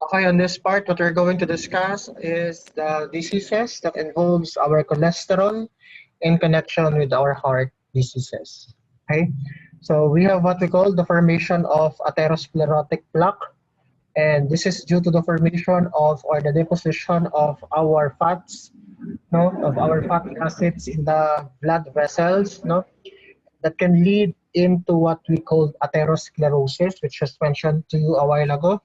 Okay, on this part, what we're going to discuss is the diseases that involves our cholesterol in connection with our heart diseases. Okay, so we have what we call the formation of atherosclerotic plaque, and this is due to the formation of or the deposition of our fats, no, of our fatty acids in the blood vessels, no, that can lead into what we call atherosclerosis, which was mentioned to you a while ago.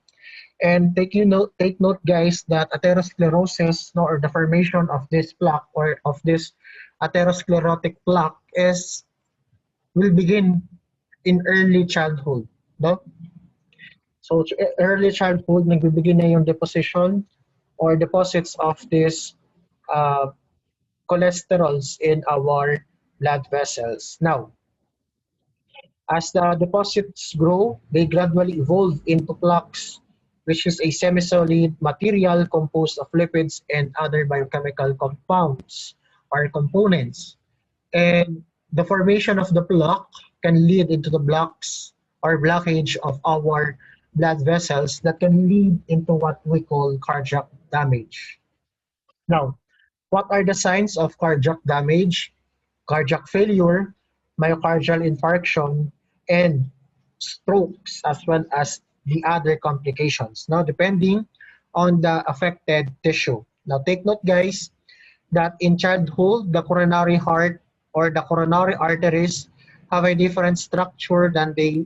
And take note, guys, that atherosclerosis, no, or the formation of this plaque or of this atherosclerotic plaque is will begin in early childhood, no? So early childhood, nagbibigay na yung deposition or deposits of this uh, cholesterols in our blood vessels. Now, as the deposits grow, they gradually evolve into plaques, which is a semi-solid material composed of lipids and other biochemical compounds or components. And the formation of the plaque can lead into the blocks or blockage of our blood vessels that can lead into what we call cardiac damage. Now, what are the signs of cardiac damage? Cardiac failure, myocardial infarction, and strokes, as well as the other complications. Now, depending on the affected tissue. Now, take note, guys, that in childhood, the coronary heart or the coronary arteries have a different structure than they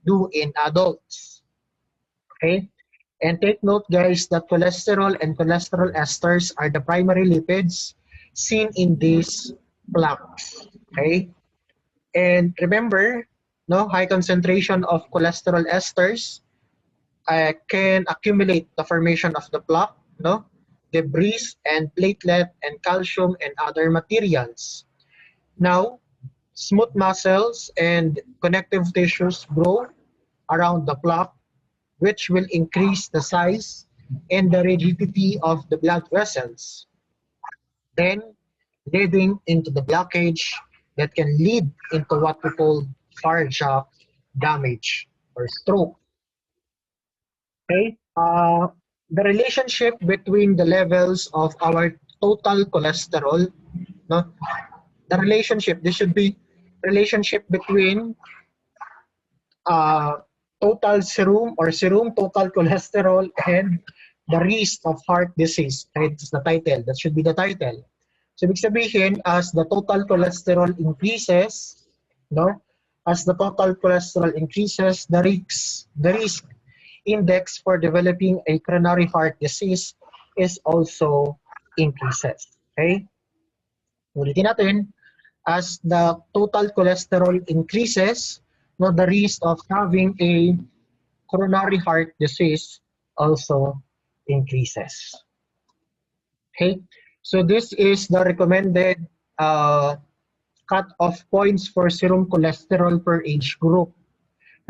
do in adults. Okay? And take note, guys, that cholesterol and cholesterol esters are the primary lipids seen in these plaques. Okay? And remember, no, high concentration of cholesterol esters can accumulate the formation of the plaque, no, debris and platelet and calcium and other materials. Now, smooth muscles and connective tissues grow around the plaque, which will increase the size and the rigidity of the blood vessels, then leading into the blockage that can lead into what we call cardiac damage or stroke. Okay? The relationship between the levels of our total cholesterol, no? The relationship, this should be relationship between uh, total serum or serum total cholesterol and the risk of heart disease. It's the title. That should be the title. So, ibig sabihin, as the total cholesterol increases, no? As the total cholesterol increases, the risk index for developing a coronary heart disease is also increases. Okay? Ulitin natin, as the total cholesterol increases, no, the risk of having a coronary heart disease also increases. Okay, so this is the recommended cut-off points for serum cholesterol per age group.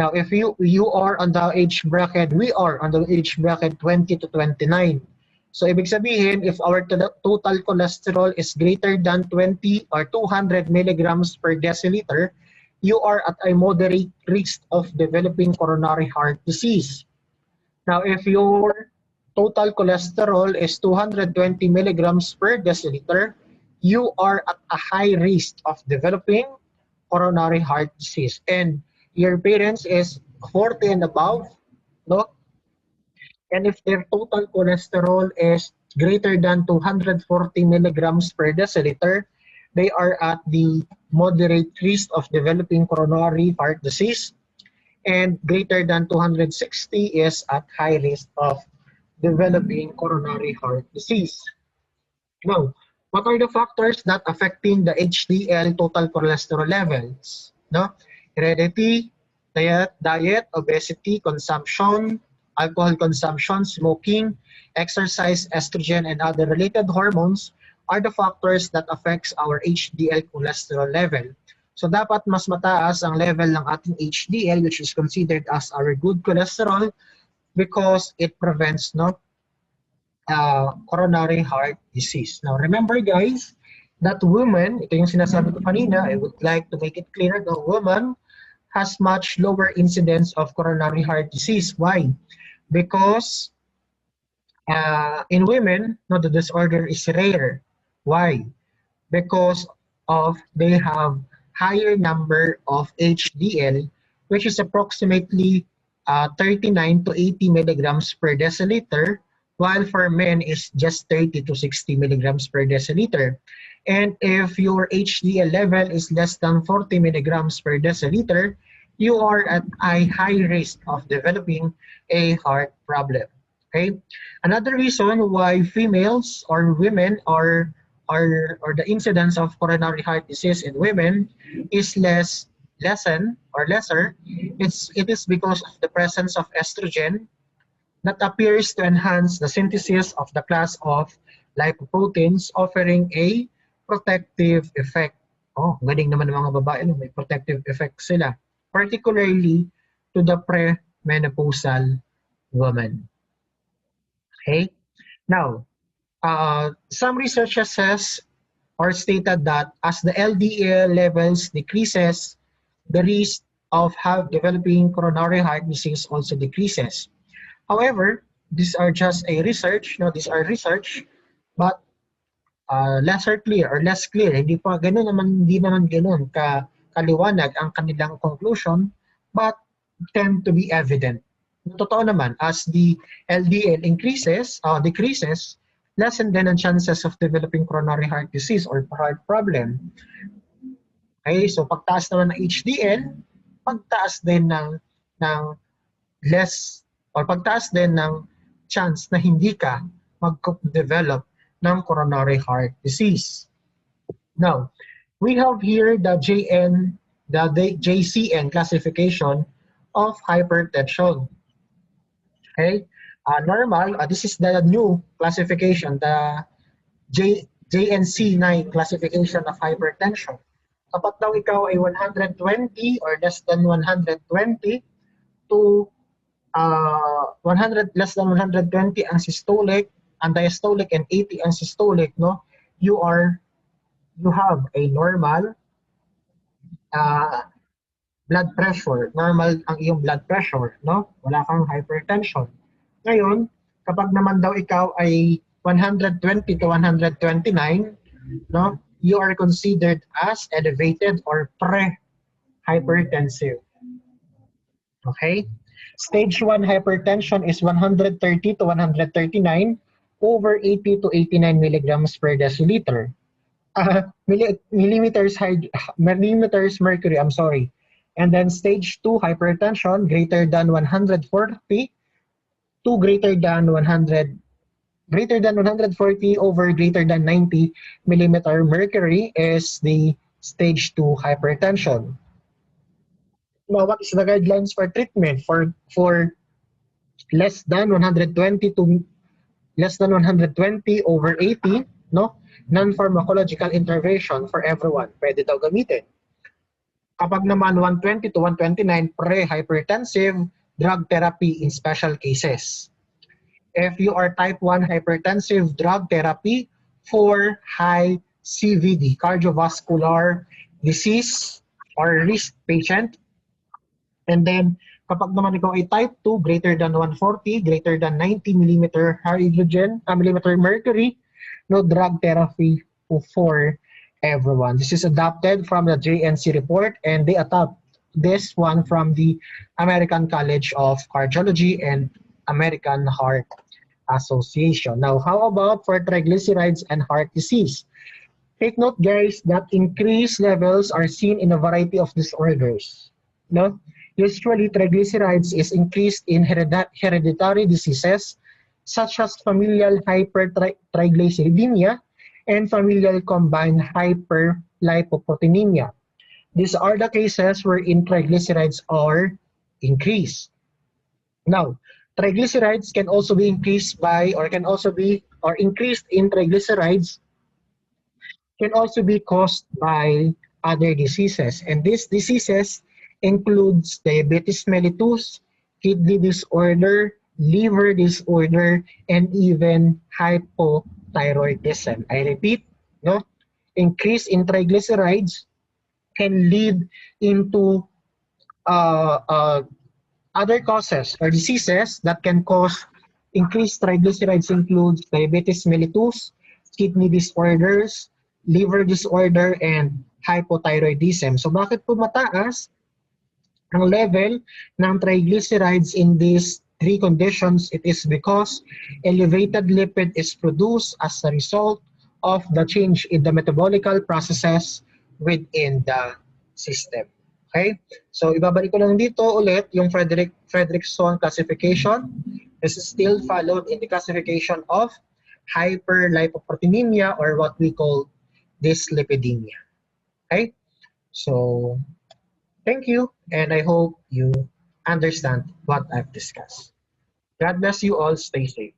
Now, if you are on the age bracket, we are on the age bracket 20 to 29. So, ibig sabihin, if our total cholesterol is greater than 20 or 200 milligrams per deciliter, you are at a moderate risk of developing coronary heart disease. Now, if your total cholesterol is 220 milligrams per deciliter, you are at a high risk of developing coronary heart disease. And your parents is 40 and above, no? And if their total cholesterol is greater than 240 milligrams per deciliter, they are at the moderate risk of developing coronary heart disease, and greater than 260 is at high risk of developing coronary heart disease. Now, what are the factors that affecting the HDL total cholesterol levels? No? Heredity, diet, obesity, consumption, alcohol consumption, smoking, exercise, estrogen, and other related hormones are the factors that affects our HDL cholesterol level. So dapat mas mataas ang level ng ating HDL, which is considered as our good cholesterol, because it prevents coronary heart disease. Now remember, guys, that women, ito yung sinasabi ko kanina, I would like to make it clear, the woman has much lower incidence of coronary heart disease. Why? Because In women, no, the disorder is rare. Why? Because of they have higher number of HDL, which is approximately 39 to 80 milligrams per deciliter, while for men is just 30 to 60 milligrams per deciliter. And if your HDL level is less than 40 milligrams per deciliter, you are at a high risk of developing a heart problem. Okay. Another reason why females or women or the incidence of coronary heart disease in women is lesser. It is because of the presence of estrogen that appears to enhance the synthesis of the class of lipoproteins, offering a protective effect. Oh, galing naman ng mga babae, no? May protective effect sila, particularly to the premenopausal woman. Okay? Now, some researchers says or stated that as the LDL levels decreases, the risk of developing coronary heart disease also decreases. However, these are just a research, no, these are research, but lesser clear or less clear. Hindi naman ganun kaliwanag ang kanilang conclusion, but tend to be evident. Totoo naman, as the LDL decreases, lessen din ang chances of developing coronary heart disease or heart problem. Okay, so pagtaas naman ng HDL, pagtaas din ng less or pagtaas din ng chance na hindi ka mag-develop ng coronary heart disease. Now, we have here the JCN classification of hypertension. Okay, normal. This is the new classification, the JNC9 classification of hypertension. Kapag daw ikaw ay 120 or less than 120 to 100 less than 120 ang systolic, ang diastolic, and 80 ang systolic, no? You have a normal blood pressure. Normal ang iyong blood pressure, no? Wala kang hypertension. Ngayon, kapag naman daw ikaw ay 120 to 129, no? You are considered as elevated or pre-hypertensive. Okay? Stage 1 hypertension is 130 to 139 over 80 to 89 milligrams per deciliter. Millimeters mercury, I'm sorry. And then stage 2 hypertension greater than 140 to greater than 140 over greater than 90 millimeter mercury is the stage 2 hypertension. Now, what is the guidelines for treatment for less than 120 to less than 120 over 80, no? Non-pharmacological intervention for everyone. Pwede daw gamitin. Kapag naman 120 to 129, pre-hypertensive, drug therapy in special cases. If you are type 1 hypertensive, drug therapy for high CVD, cardiovascular disease or risk patient. And then, kapag naman ikaw ay type 2, greater than 140, greater than 90 millimeter mercury, no drug therapy for everyone. This is adopted from the JNC report, and they adopt this one from the American College of Cardiology and American Heart Association. Now, how about for triglycerides and heart disease? Take note, guys, that increased levels are seen in a variety of disorders. No? Usually, triglycerides is increased in hereditary diseases such as familial hypertriglyceridemia and familial combined hyperlipoproteinemia. These are the cases wherein triglycerides are increased. Now, triglycerides can also be increased by or increased in triglycerides can also be caused by other diseases. And these diseases includes diabetes mellitus, kidney disorder, liver disorder, and even hypothyroidism. I repeat, no? Increase in triglycerides can lead into other causes or diseases that can cause Increased triglycerides includes diabetes mellitus, kidney disorders, liver disorder, and hypothyroidism. So bakit po mataas ang level ng triglycerides in these three conditions? It is because elevated lipid is produced as a result of the change in the metabolical processes within the system. Okay? So ibabalik ko lang dito ulit yung Fredrickson classification. This is still followed in the classification of hyperlipoproteinemia, or what we call dyslipidemia. Okay? So thank you, and I hope you understand what I've discussed. God bless you all. Stay safe.